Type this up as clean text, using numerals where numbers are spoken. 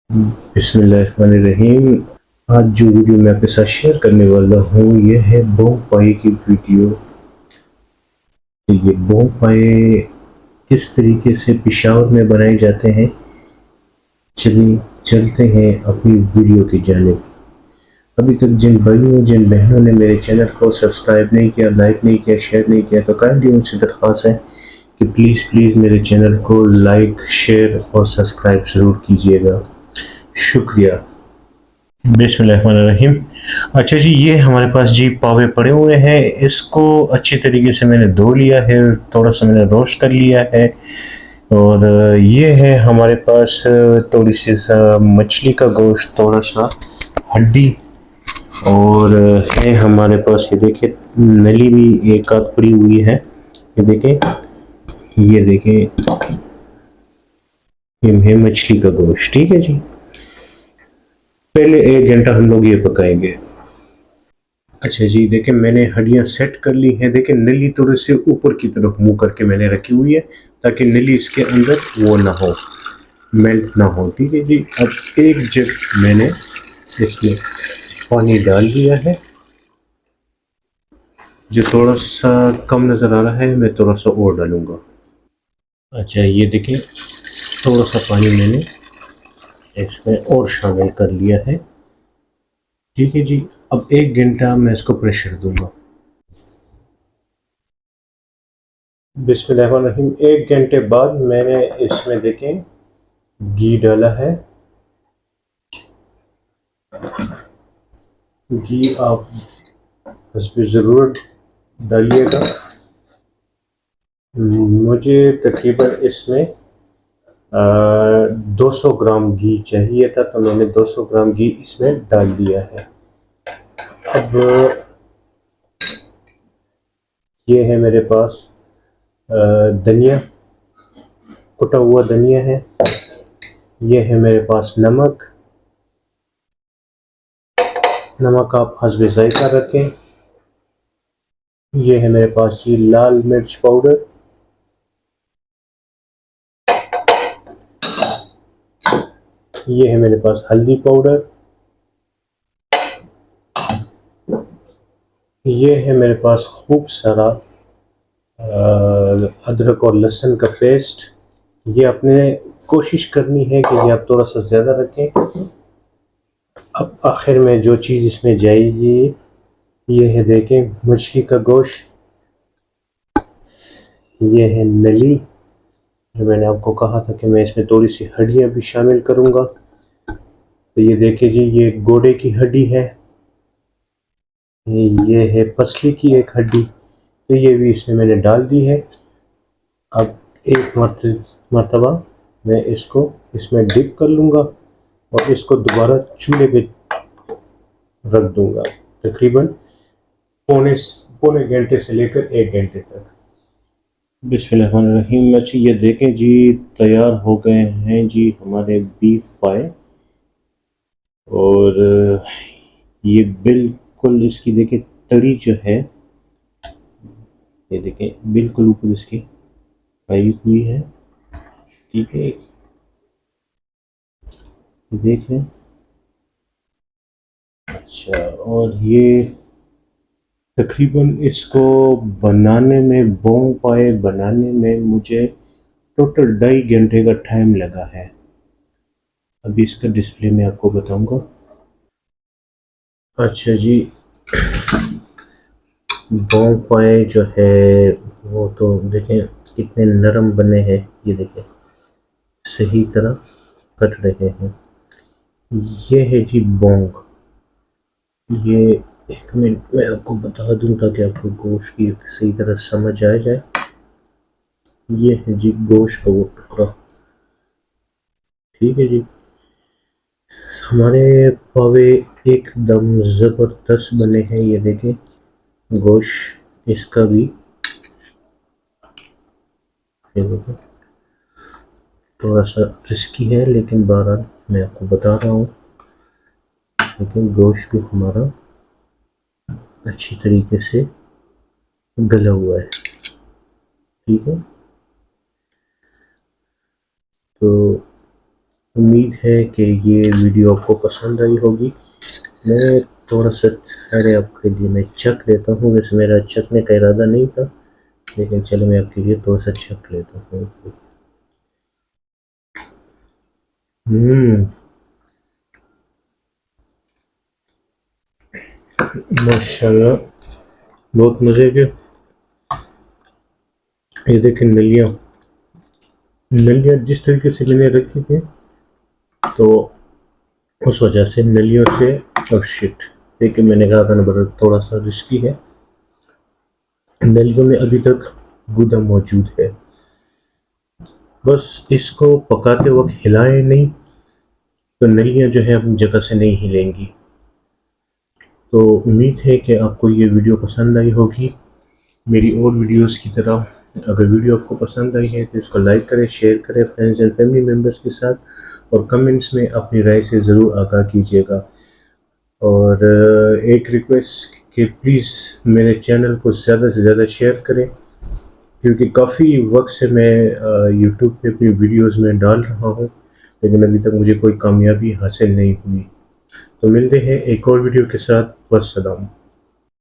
बिस्मिल्लाहिर्रहमानिर्रहीम। आज जो वीडियो मैं आपके साथ शेयर करने वाला हूँ यह है बोंग पाई की वीडियो। ये बोंग पाई किस तरीके से पेशावर में बनाए जाते हैं, चलिए चलते हैं अपनी वीडियो की जानिब। अभी तक जिन भाइयों जिन बहनों ने मेरे चैनल को सब्सक्राइब नहीं किया, लाइक नहीं किया, शेयर नहीं किया, तो काइंडली उनसे दरख्वास्त है कि प्लीज़ मेरे चैनल को लाइक, शेयर और सब्सक्राइब ज़रूर कीजिएगा। शुक्रिया। बिस्मिल्लाहिर्रहमानिर्रहीम। अच्छा जी, ये हमारे पास जी पावे पड़े हुए हैं। इसको अच्छी तरीके से मैंने धो लिया है, थोड़ा सा मैंने रोस्ट कर लिया है। और ये है हमारे पास थोड़ी सी मछली का गोश्त, थोड़ा सा हड्डी। और है हमारे पास, ये देखिए नली भी एक आध पड़ी हुई है। ये देखें, ये देखें, ये है मछली का गोश्त। ठीक है जी, पहले 1 घंटा हम लोग ये पकाएंगे। अच्छा जी, देखिए मैंने हड्डियां सेट कर ली हैं। देखिए नली थोड़े से ऊपर की तरफ मुंह करके मैंने रखी हुई है ताकि नली इसके अंदर वो ना हो, मेल्ट ना हो। ठीक है जी, अब एक जग मैंने इसमें पानी डाल दिया है। जो थोड़ा सा कम नज़र आ रहा है मैं थोड़ा सा और डालूंगा। अच्छा ये देखिए, थोड़ा सा पानी मैंने इसमें और शामिल कर लिया है। ठीक है जी, अब 1 घंटा मैं इसको प्रेशर दूंगा। बिस्मिल्लाहिर्रहमानिर्रहीम। 1 घंटे बाद मैंने इसमें देखें घी डाला है। घी आप हस्बे ज़रूरत डालिएगा। मुझे तकरीबन इसमें 200 ग्राम घी चाहिए था, तो मैंने 200 ग्राम घी इसमें डाल दिया है। अब ये है मेरे पास धनिया, कुटा हुआ धनिया है। ये है मेरे पास नमक। नमक आप हस्बे ज़ायका रखें। ये है मेरे पास ये लाल मिर्च पाउडर। ये है मेरे पास हल्दी पाउडर। ये है मेरे पास खूब सारा अदरक और लहसुन का पेस्ट। ये आपने कोशिश करनी है कि ये आप थोड़ा सा ज़्यादा रखें। अब आखिर में जो चीज़ इसमें जाएगी ये है, देखें, मछली का गोश्त। ये है नली, जो मैंने आपको कहा था कि मैं इसमें थोड़ी सी हड्डियाँ भी शामिल करूँगा। तो ये देखिए जी, ये गोडे की हड्डी है, ये है पसली की एक हड्डी। तो ये भी इसमें मैंने डाल दी है। अब एक मरतबा मैं इसको इसमें डिप कर लूँगा और इसको दोबारा चूल्हे पे रख दूँगा, तकरीबन पौने पौने घंटे से लेकर 1 घंटे तक। बिस्मिल्लाहिर्रहमानिर्रहीम। अच्छा ये देखें जी, तैयार हो गए हैं जी हमारे बीफ पाए। और ये बिल्कुल इसकी देखें तरी जो है, ये देखें बिल्कुल ऊपर इसकी आई हुई है। ठीक है, देख लें। अच्छा, और ये तकरीबन इसको बनाने में, बोंग पाए बनाने में मुझे टोटल 2.5 घंटे का टाइम लगा है। अभी इसका डिस्प्ले मैं आपको बताऊंगा। अच्छा जी, बोंग पाए जो है वो तो देखें कितने नरम बने हैं। ये देखें सही तरह कट रहे हैं। ये है जी बोंग। ये 1 मिनट में आपको बता दूं ताकि आपको गोश्त की सही तरह समझ आ जाए। ये है जी गोश्त का वो टुकड़ा। ठीक है जी, हमारे पावे एकदम ज़बरदस्त बने हैं। ये देखें गोश्त इसका भी, ये देखें थोड़ा सा रिस्की है लेकिन बहरहाल मैं आपको बता रहा हूँ। लेकिन गोश्त भी हमारा अच्छी तरीके से गला हुआ है। ठीक है, तो उम्मीद उम्मीद है कि ये वीडियो आपको पसंद आई होगी। मैं थोड़ा सा ठहरे आपके लिए मैं चख लेता हूँ। वैसे मेरा चखने का इरादा नहीं था, लेकिन चलो मैं आपके लिए थोड़ा सा चख लेता हूँ। माशाल्लाह, बहुत मज़े के। ये देखें नलियाँ, नलियाँ जिस तरीके से मैंने रखी थी, तो उस वजह से नलियों से और शिट, लेकिन मैंने कहा था ना बड़ा थोड़ा सा रिस्की है। नलियों में अभी तक गूदा मौजूद है। बस इसको पकाते वक्त हिलाएं नहीं, तो नलियाँ जो है अपनी जगह से नहीं हिलेंगी। तो उम्मीद है कि आपको ये वीडियो पसंद आई होगी। मेरी और वीडियोस की तरह अगर वीडियो आपको पसंद आई है तो इसको लाइक करें, शेयर करें फ्रेंड्स एंड फैमिली मेम्बर्स के साथ, और कमेंट्स में अपनी राय से ज़रूर आगाह कीजिएगा। और एक रिक्वेस्ट कि प्लीज़ मेरे चैनल को ज़्यादा से ज़्यादा शेयर करें, क्योंकि काफ़ी वक्त से मैं यूट्यूब पे अपनी वीडियोस में डाल रहा हूँ, लेकिन अभी तक मुझे कोई कामयाबी हासिल नहीं हुई। तो मिलते हैं एक और वीडियो के साथ। वस्सलाम।